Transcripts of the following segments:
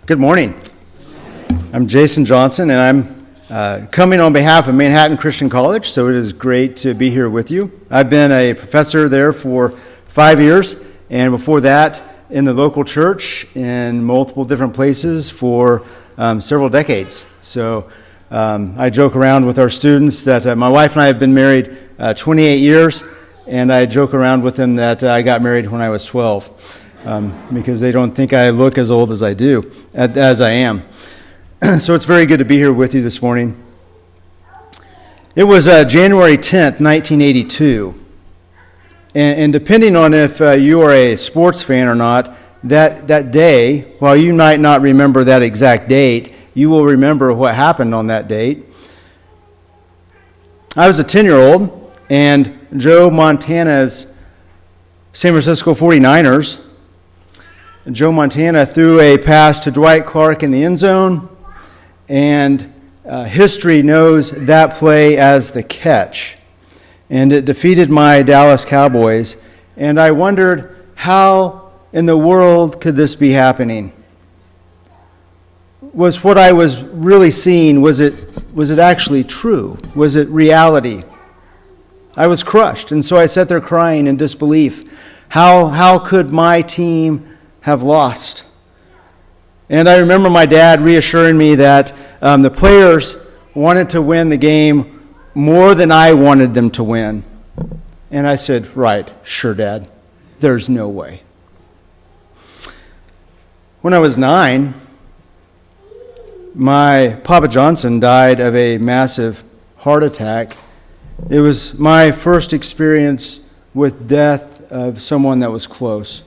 Good morning. I'm Jason Johnson, and I'm coming on behalf of Manhattan Christian College, so it is great to be here with you. I've been a professor there for 5 years, and before that, in the local church in multiple different places for several decades. So I joke around with our students that my wife and I have been married 28 years, and I joke around with them that I got married when I was 12. Because they don't think I look as old as I am. So it's very good to be here with you this morning. It was January 10th, 1982. And depending on if you are a sports fan or not, that day, while you might not remember that exact date, you will remember what happened on that date. I was a 10-year-old, and Joe Montana's San Francisco 49ers, Joe Montana threw a pass to Dwight Clark in the end zone, and history knows that play as the catch. And it defeated my Dallas Cowboys, and I wondered, how in the world could this be happening? Was what I was really seeing, was it actually true? Was it reality? I was crushed, and so I sat there crying in disbelief. How could my team have lost? And I remember my dad reassuring me that the players wanted to win the game more than I wanted them to win. And I said, right, sure, Dad, there's no way. When I was 9, my Papa Johnson died of a massive heart attack. It was my first experience with death of someone that was close.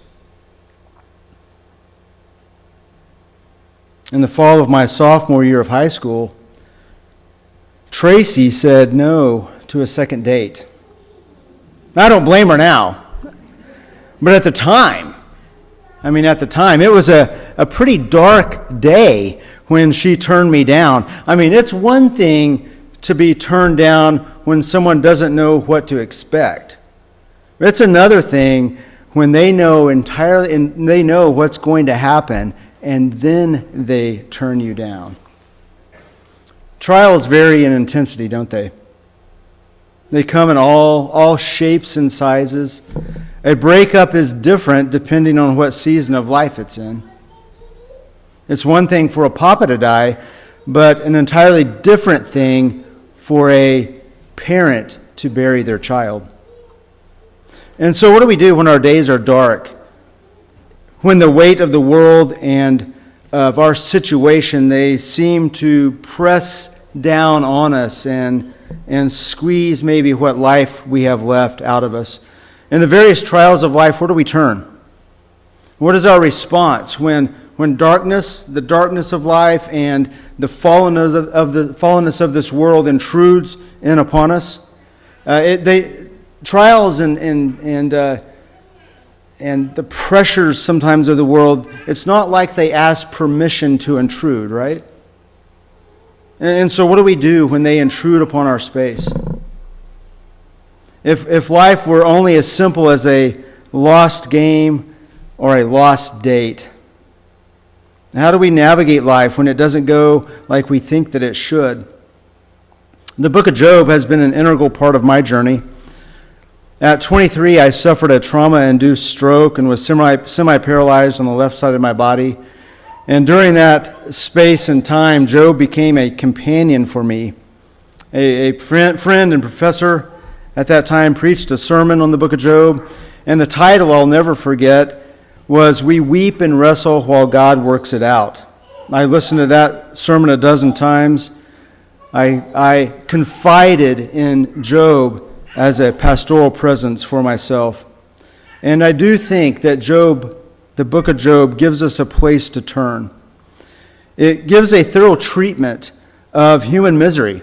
In the fall of my sophomore year of high school, Tracy said no to a second date. I don't blame her now, but at the time, it was a pretty dark day when she turned me down. It's one thing to be turned down when someone doesn't know what to expect. It's another thing when they know entirely and they know what's going to happen, and then they turn you down. Trials vary in intensity, don't they? They come in all shapes and sizes. A breakup is different depending on what season of life it's in. It's one thing for a papa to die, but an entirely different thing for a parent to bury their child. And so what do we do when our days are dark? When the weight of the world and of our situation, they seem to press down on us and squeeze maybe what life we have left out of us. In the various trials of life, where do we turn? What is our response when darkness, the darkness of life and the fallenness of this world intrudes in upon us? Trials and the pressures sometimes of the world, it's not like they ask permission to intrude, right? And so what do we do when they intrude upon our space? If life were only as simple as a lost game or a lost date, how do we navigate life when it doesn't go like we think that it should? The book of Job has been an integral part of my journey. At 23, I suffered a trauma-induced stroke and was semi-paralyzed on the left side of my body. And during that space and time, Job became a companion for me. A friend and professor at that time preached a sermon on the book of Job, and the title I'll never forget was "We Weep and Wrestle While God Works It Out." I listened to that sermon a dozen times. I confided in Job as a pastoral presence for myself. And I do think that Job, the book of Job, gives us a place to turn. It gives a thorough treatment of human misery.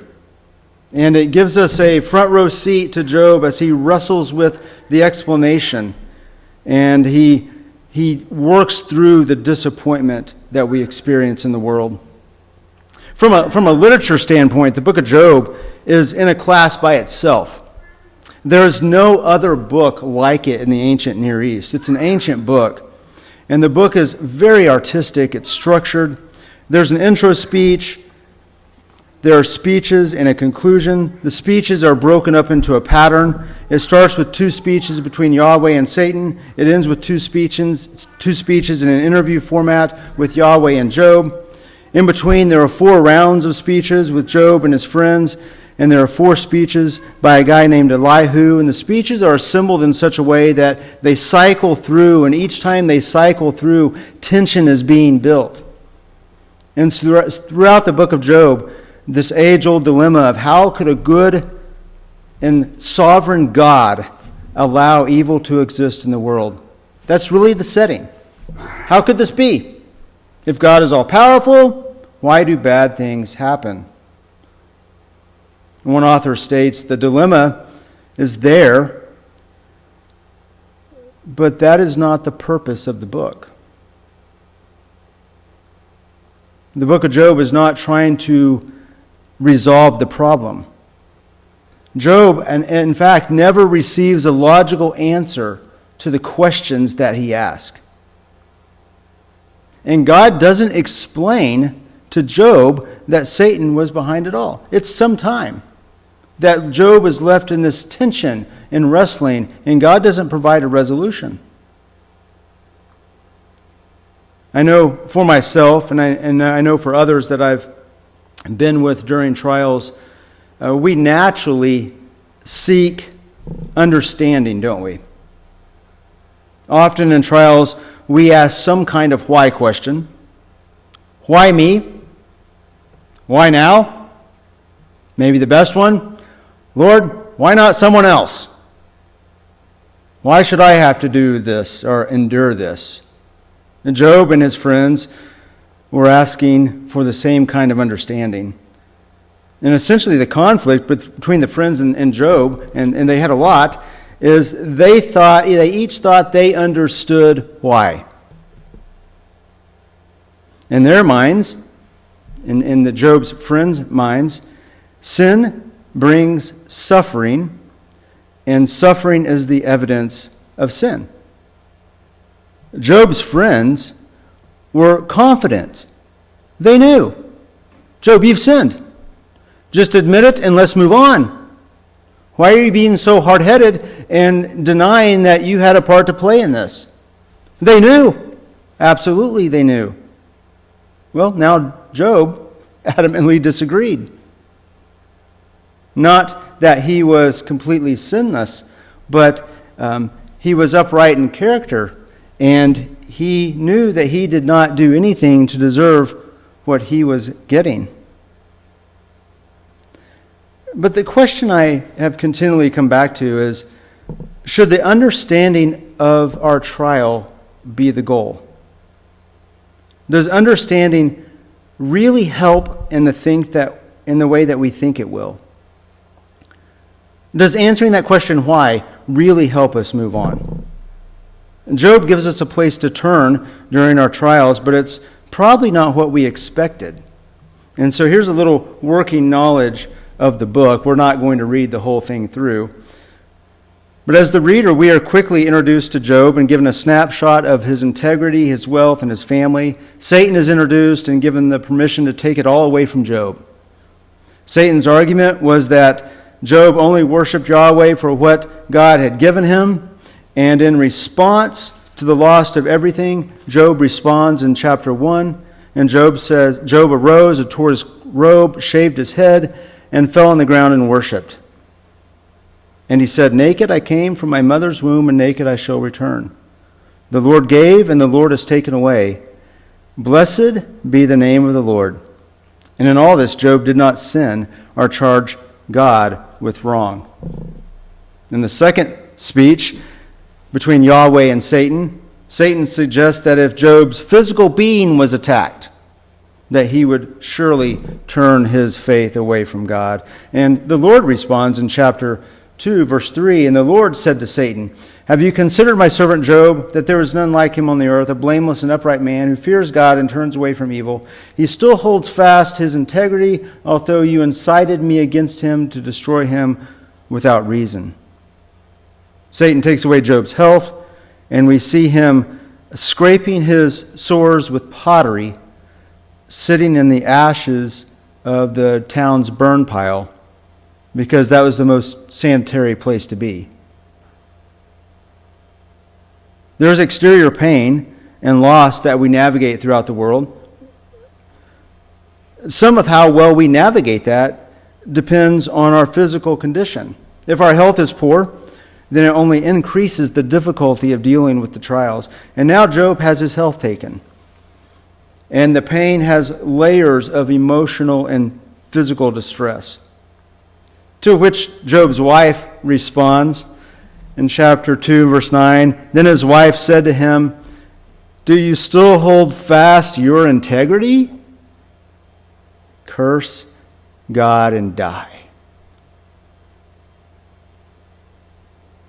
And it gives us a front row seat to Job as he wrestles with the explanation. And he works through the disappointment that we experience in the world. From a literature standpoint, the book of Job is in a class by itself. There is no other book like it in the ancient Near East. It's an ancient book. And the book is very artistic. It's structured. There's an intro speech. There are speeches and a conclusion. The speeches are broken up into a pattern. It starts with 2 speeches between Yahweh and Satan. It ends with 2 speeches in an interview format with Yahweh and Job. In between, there are 4 rounds of speeches with Job and his friends, and there are 4 speeches by a guy named Elihu. And the speeches are assembled in such a way that they cycle through, and each time they cycle through, tension is being built. And throughout the book of Job, this age-old dilemma of how could a good and sovereign God allow evil to exist in the world? That's really the setting. How could this be? If God is all-powerful, why do bad things happen? One author states, the dilemma is there, but that is not the purpose of the book. The book of Job is not trying to resolve the problem. Job, in fact, never receives a logical answer to the questions that he asks. And God doesn't explain to Job that Satan was behind it all. It's some time that Job is left in this tension and wrestling, and God doesn't provide a resolution. I know for myself, and I know for others that I've been with during trials, we naturally seek understanding, don't we? Often in trials, we ask some kind of why question. Why me? Why now? Maybe the best one. Lord, why not someone else? Why should I have to do this or endure this? And Job and his friends were asking for the same kind of understanding. And essentially the conflict between the friends and Job, and they had a lot, is they each thought they understood why. In their minds, in the Job's friends' minds, sin brings suffering, and suffering is the evidence of sin. Job's friends were confident. They knew. Job, you've sinned. Just admit it and let's move on. Why are you being so hard-headed and denying that you had a part to play in this? They knew. Absolutely they knew. Well, now Job adamantly disagreed. Not that he was completely sinless, but he was upright in character, and he knew that he did not do anything to deserve what he was getting. But the question I have continually come back to is, should the understanding of our trial be the goal? Does understanding really help in the way that we think it will? Does answering that question, why, really help us move on? Job gives us a place to turn during our trials, but it's probably not what we expected. And so here's a little working knowledge of the book. We're not going to read the whole thing through. But as the reader, we are quickly introduced to Job and given a snapshot of his integrity, his wealth, and his family. Satan is introduced and given the permission to take it all away from Job. Satan's argument was that Job only worshiped Yahweh for what God had given him, and in response to the loss of everything, Job responds in chapter 1, and Job says, Job arose and tore his robe, shaved his head, and fell on the ground and worshipped. And he said, naked I came from my mother's womb, and naked I shall return. The Lord gave, and the Lord has taken away. Blessed be the name of the Lord. And in all this, Job did not sin or charge God with wrong. In the second speech between Yahweh and Satan, Satan suggests that if Job's physical being was attacked, that he would surely turn his faith away from God. And the Lord responds in chapter 2, verse 3, and the Lord said to Satan, have you considered my servant Job, that there is none like him on the earth, a blameless and upright man who fears God and turns away from evil? He still holds fast his integrity, although you incited me against him to destroy him without reason. Satan takes away Job's health, and we see him scraping his sores with pottery sitting in the ashes of the town's burn pile because that was the most sanitary place to be. There's exterior pain and loss that we navigate throughout the world. Some of how well we navigate that depends on our physical condition. If our health is poor, then it only increases the difficulty of dealing with the trials. And now Job has his health taken. And the pain has layers of emotional and physical distress. To which Job's wife responds in chapter 2, verse 9. Then his wife said to him, "Do you still hold fast your integrity? Curse God and die."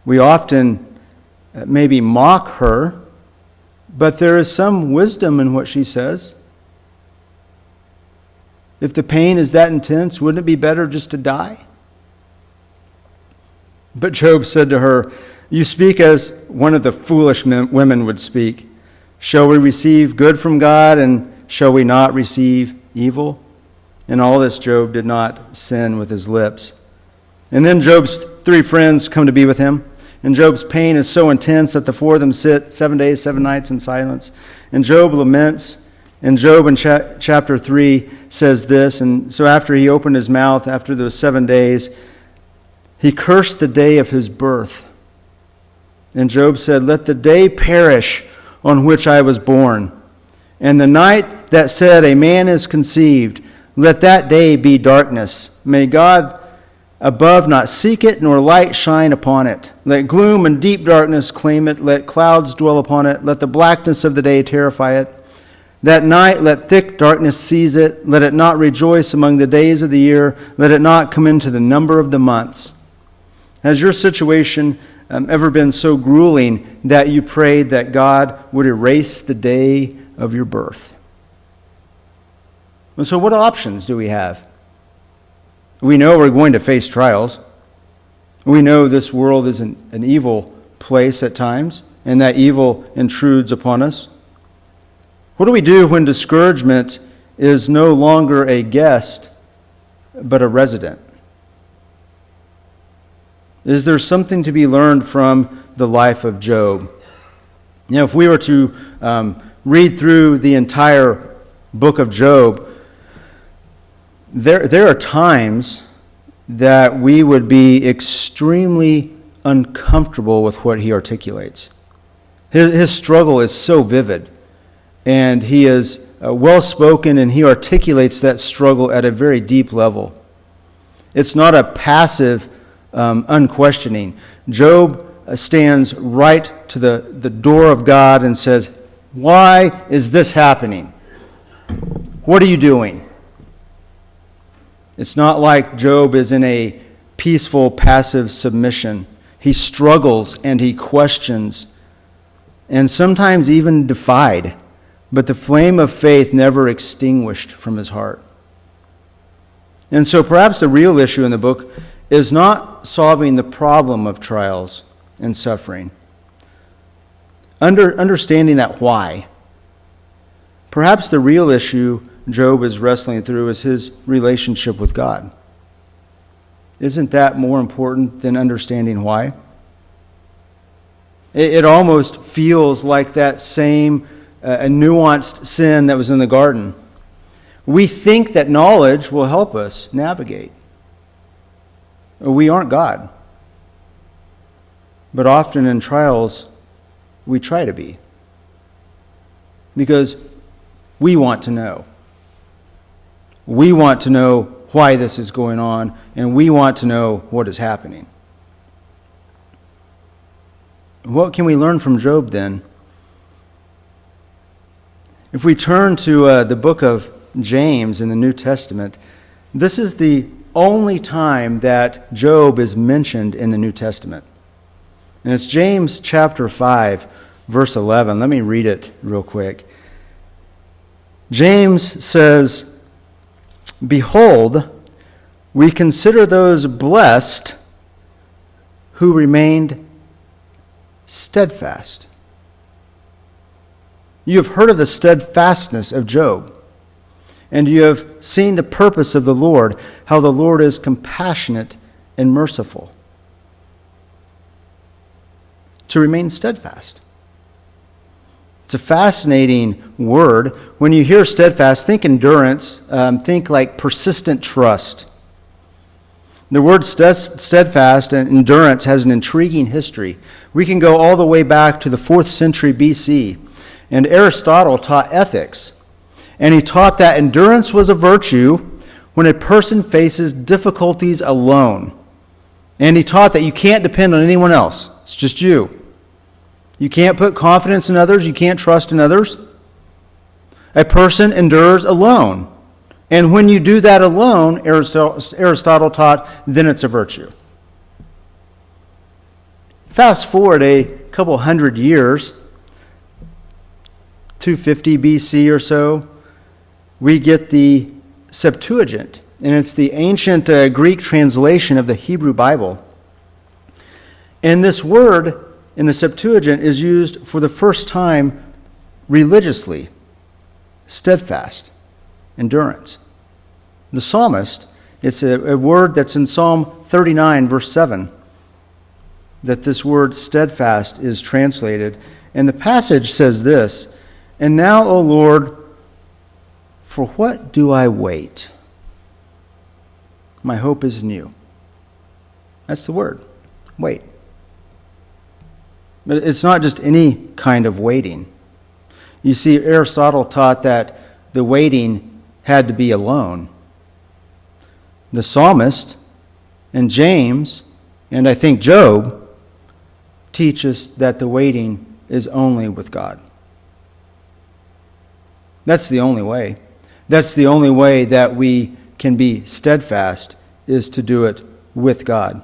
We often maybe mock her, but there is some wisdom in what she says. If the pain is that intense, wouldn't it be better just to die? But Job said to her, "You speak as one of the foolish women would speak. Shall we receive good from God, and shall we not receive evil?" In all this, Job did not sin with his lips. And then Job's 3 friends come to be with him. And Job's pain is so intense that the 4 of them sit 7 days, 7 nights in silence. And Job laments. And Job in chapter 3 says this. And so after he opened his mouth, after those 7 days, he cursed the day of his birth. And Job said, "Let the day perish on which I was born, and the night that said a man is conceived, let that day be darkness. May God above not seek it, nor light shine upon it. Let gloom and deep darkness claim it. Let clouds dwell upon it. Let the blackness of the day terrify it. That night let thick darkness seize it. Let it not rejoice among the days of the year. Let it not come into the number of the months." Has your situation ever been so grueling that you prayed that God would erase the day of your birth? And so what options do we have? We know we're going to face trials. We know this world is an evil place at times, and that evil intrudes upon us. What do we do when discouragement is no longer a guest, but a resident? Is there something to be learned from the life of Job? You know, if we were to read through the entire book of Job, there are times that we would be extremely uncomfortable with what he articulates. His struggle is so vivid, and he is well-spoken, and he articulates that struggle at a very deep level. It's not a passive unquestioning. Job stands right to the door of God and says, "Why is this happening? What are you doing?" It's not like Job is in a peaceful, passive submission. He struggles and he questions, and sometimes even defied, but the flame of faith never extinguished from his heart. And so perhaps the real issue in the book is not solving the problem of trials and suffering. Understanding that why. Perhaps the real issue Job is wrestling through is his relationship with God. Isn't that more important than understanding why? It almost feels like that same nuanced sin that was in the garden. We think that knowledge will help us navigate. We aren't God. But often in trials, we try to be. Because we want to know. We want to know why this is going on, and we want to know what is happening. What can we learn from Job then? If we turn to the book of James in the New Testament, this is the only time that Job is mentioned in the New Testament. And it's James chapter 5, verse 11. Let me read it real quick. James says, "Behold, we consider those blessed who remained steadfast." You have heard of the steadfastness of Job. And you have seen the purpose of the Lord, how the Lord is compassionate and merciful. To remain steadfast. It's a fascinating word. When you hear steadfast, think endurance, think like persistent trust. The word steadfast and endurance has an intriguing history. We can go all the way back to the 4th century BC, and Aristotle taught ethics. And he taught that endurance was a virtue when a person faces difficulties alone. And he taught that you can't depend on anyone else. It's just you. You can't put confidence in others. You can't trust in others. A person endures alone. And when you do that alone, Aristotle taught, then it's a virtue. Fast forward a couple hundred years, 250 BC or so, we get the Septuagint, and it's the ancient Greek translation of the Hebrew Bible. And this word in the Septuagint is used for the first time religiously, steadfast, endurance. The psalmist, it's a word that's in Psalm 39, verse 7, that this word steadfast is translated. And the passage says this, "And now, O Lord, for what do I wait? My hope is in you." That's the word, wait. But it's not just any kind of waiting. You see, Aristotle taught that the waiting had to be alone. The psalmist and James, and I think Job, teach us that the waiting is only with God. That's the only way. That's the only way that we can be steadfast, is to do it with God.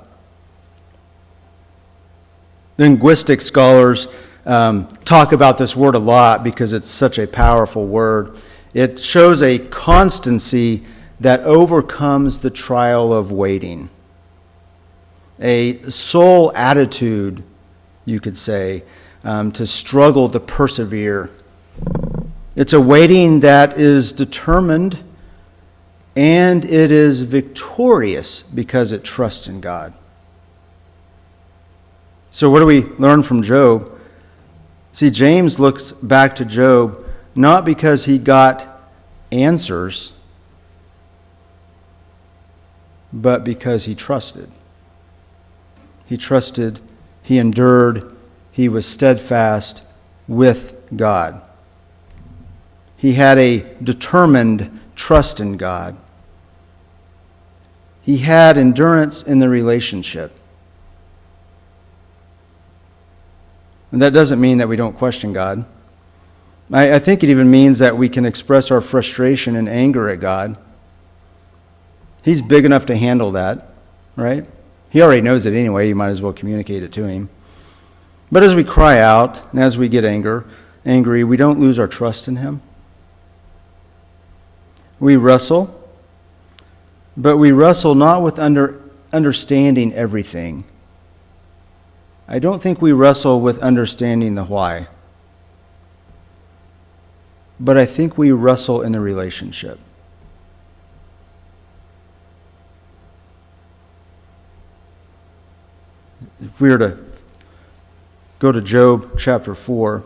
Linguistic scholars talk about this word a lot because it's such a powerful word. It shows a constancy that overcomes the trial of waiting. A soul attitude, you could say, to struggle to persevere. It's a waiting that is determined, and it is victorious because it trusts in God. So what do we learn from Job? See, James looks back to Job not because he got answers, but because he trusted. He trusted, he endured, he was steadfast with God. He had a determined trust in God. He had endurance in the relationship. And that doesn't mean that we don't question God. I think it even means that we can express our frustration and anger at God. He's big enough to handle that, right? He already knows it anyway. You might as well communicate it to him. But as we cry out and as we get angry, we don't lose our trust in him. We wrestle, but we wrestle not with understanding everything. I don't think we wrestle with understanding the why. But I think we wrestle in the relationship. If we were to go to Job chapter 4,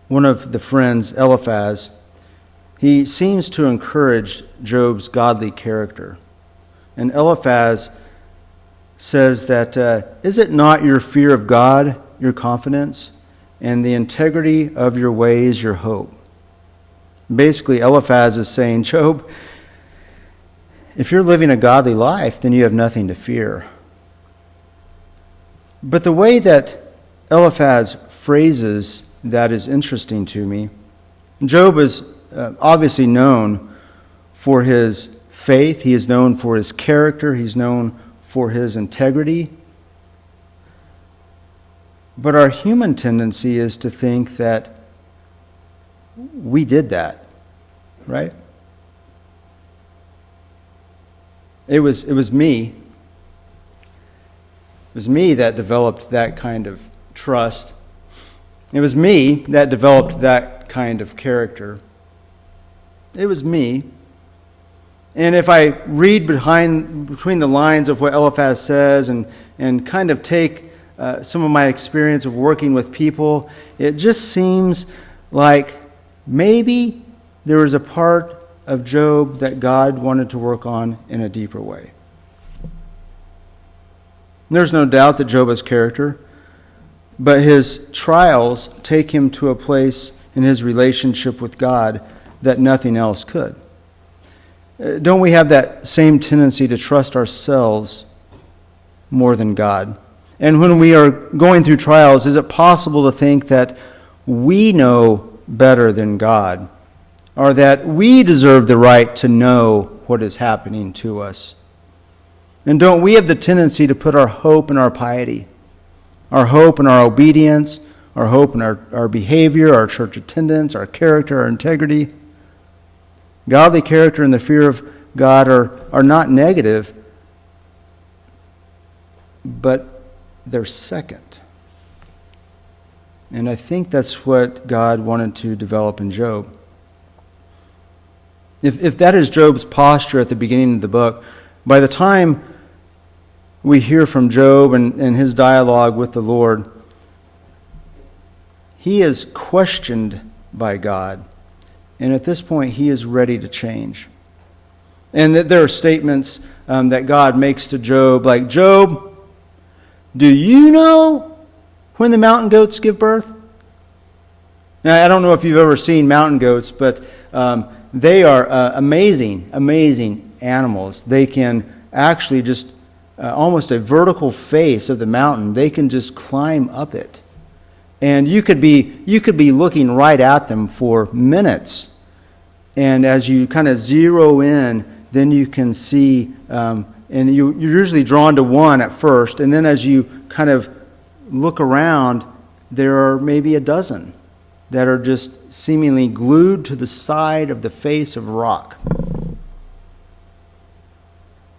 one of the friends, Eliphaz, he seems to encourage Job's godly character. And Eliphaz says that, is it not your fear of God, your confidence, and the integrity of your ways, your hope? Basically, Eliphaz is saying, Job, if you're living a godly life, then you have nothing to fear. But the way that Eliphaz phrases that is interesting to me. Job is obviously known for his faith. He is known for his character. He's known for his integrity. But our human tendency is to think that we did that, right? It was me. It was me that developed that kind of trust. It was me that developed that kind of character. It was me. And if I read between the lines of what Eliphaz says and kind of take some of my experience of working with people, it just seems like maybe there was a part of Job that God wanted to work on in a deeper way. There's no doubt that Job has character, but his trials take him to a place in his relationship with God that nothing else could. Don't we have that same tendency to trust ourselves more than God? And when we are going through trials, is it possible to think that we know better than God, or that we deserve the right to know what is happening to us? And don't we have the tendency to put our hope in our piety, our hope in our obedience, our hope in our behavior, our church attendance, our character, our integrity? Godly character and the fear of God are not negative, but they're second. And I think that's what God wanted to develop in Job. If that is Job's posture at the beginning of the book, by the time we hear from Job and his dialogue with the Lord, he is questioned by God. And at this point, he is ready to change. And that there are statements that God makes to Job, like, Job, do you know when the mountain goats give birth? Now, I don't know if you've ever seen mountain goats, but they are amazing animals. They can actually just almost a vertical face of the mountain. They can just climb up it. And you could be looking right at them for minutes. And as you kind of zero in, then you can see, and you're usually drawn to one at first. And then as you kind of look around, there are maybe a dozen that are just seemingly glued to the side of the face of rock.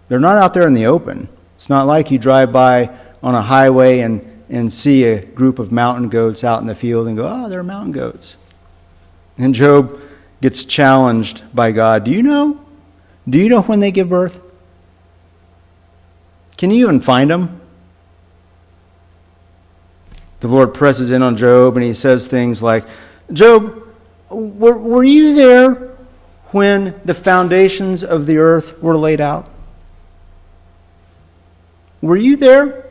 They're not out there in the open. It's not like you drive by on a highway and see a group of mountain goats out in the field and go, oh, they're mountain goats. And Job gets challenged by God. Do you know? Do you know when they give birth? Can you even find them? The Lord presses in on Job and he says things like, Job, were you there when the foundations of the earth were laid out? Were you there?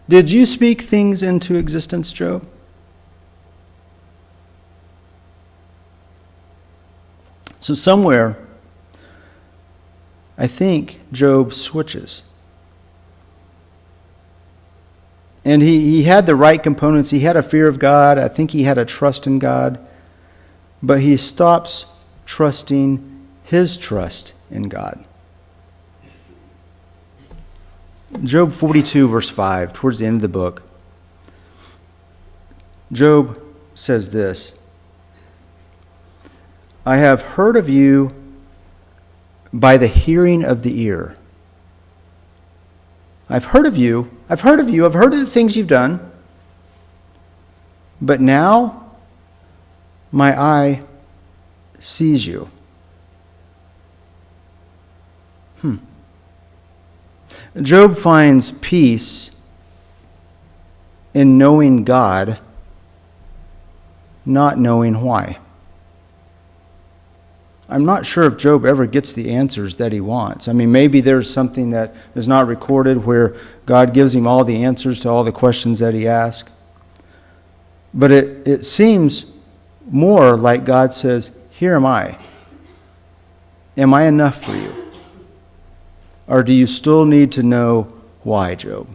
Did you speak things into existence, Job? So somewhere, I think Job switches. And he had the right components. He had a fear of God. I think he had a trust in God. But he stops trusting his trust in God. Job 42, verse 5, towards the end of the book, Job says this, I have heard of you by the hearing of the ear. I've heard of you. I've heard of the things you've done. But now my eye sees you. Job finds peace in knowing God, not knowing why. I'm not sure if Job ever gets the answers that he wants. I mean, maybe there's something that is not recorded where God gives him all the answers to all the questions that he asks. But it seems more like God says, here am I. Am I enough for you? Or do you still need to know why, Job?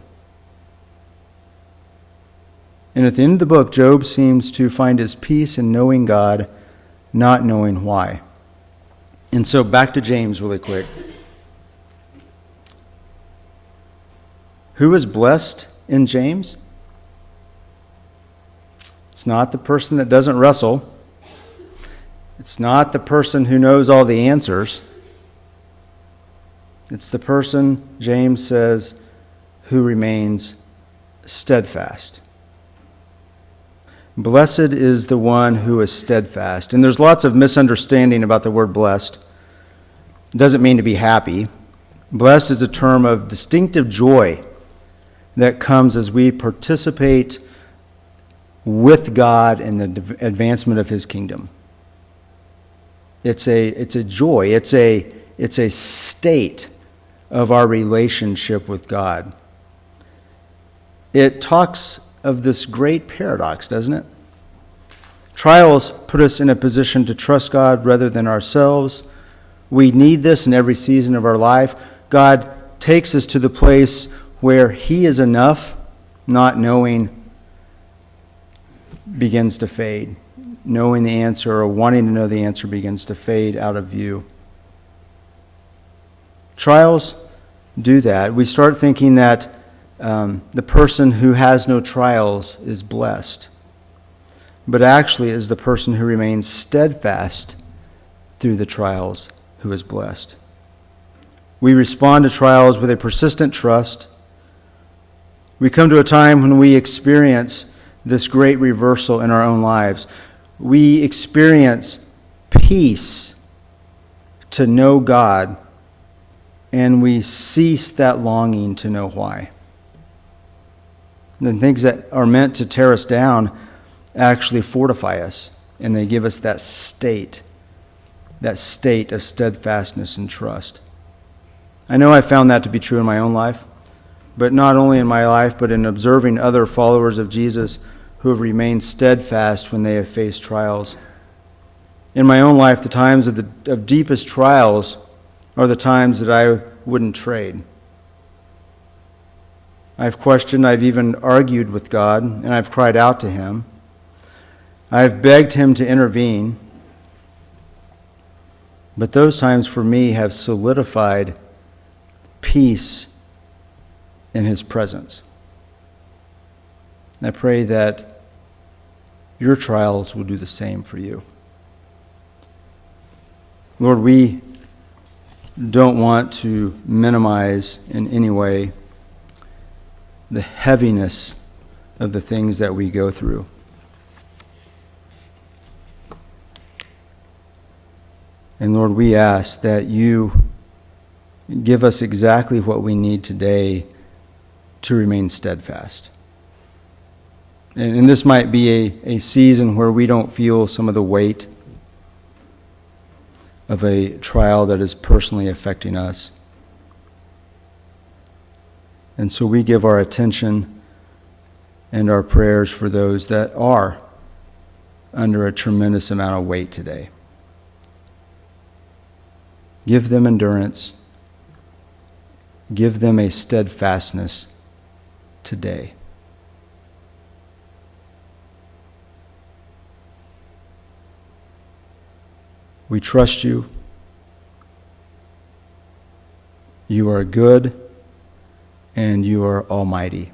And at the end of the book, Job seems to find his peace in knowing God, not knowing why. And so back to James really quick. Who is blessed in James? It's not the person that doesn't wrestle. It's not the person who knows all the answers. It's the person, James says, who remains steadfast. Blessed is the one who is steadfast. And there's lots of misunderstanding about the word blessed. It doesn't mean to be happy. Blessed is a term of distinctive joy that comes as we participate with God in the advancement of his kingdom. It's a joy. It's a state of our relationship with God. It talks of this great paradox, doesn't it? Trials put us in a position to trust God rather than ourselves. We need this in every season of our life. God takes us to the place where he is enough, not knowing begins to fade. Knowing the answer or wanting to know the answer begins to fade out of view. Trials do that. We start thinking that the person who has no trials is blessed. But actually is the person who remains steadfast through the trials who is blessed. We respond to trials with a persistent trust. We come to a time when we experience this great reversal in our own lives. We experience peace to know God, and we cease that longing to know why. The things that are meant to tear us down actually fortify us, and they give us that state of steadfastness and trust. I know I found that to be true in my own life, but not only in my life, but in observing other followers of Jesus who have remained steadfast when they have faced trials. In my own life, the times of deepest trials are the times that I wouldn't trade. I've questioned, I've even argued with God, and I've cried out to him. I've begged him to intervene. But those times for me have solidified peace in his presence. And I pray that your trials will do the same for you. Lord, we don't want to minimize in any way the heaviness of the things that we go through. And Lord, we ask that you give us exactly what we need today to remain steadfast. And this might be a season where we don't feel some of the weight of a trial that is personally affecting us. And so we give our attention and our prayers for those that are under a tremendous amount of weight today. Give them endurance. Give them a steadfastness today. We trust you. You are good and you are almighty.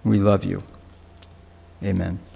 We love you. Amen.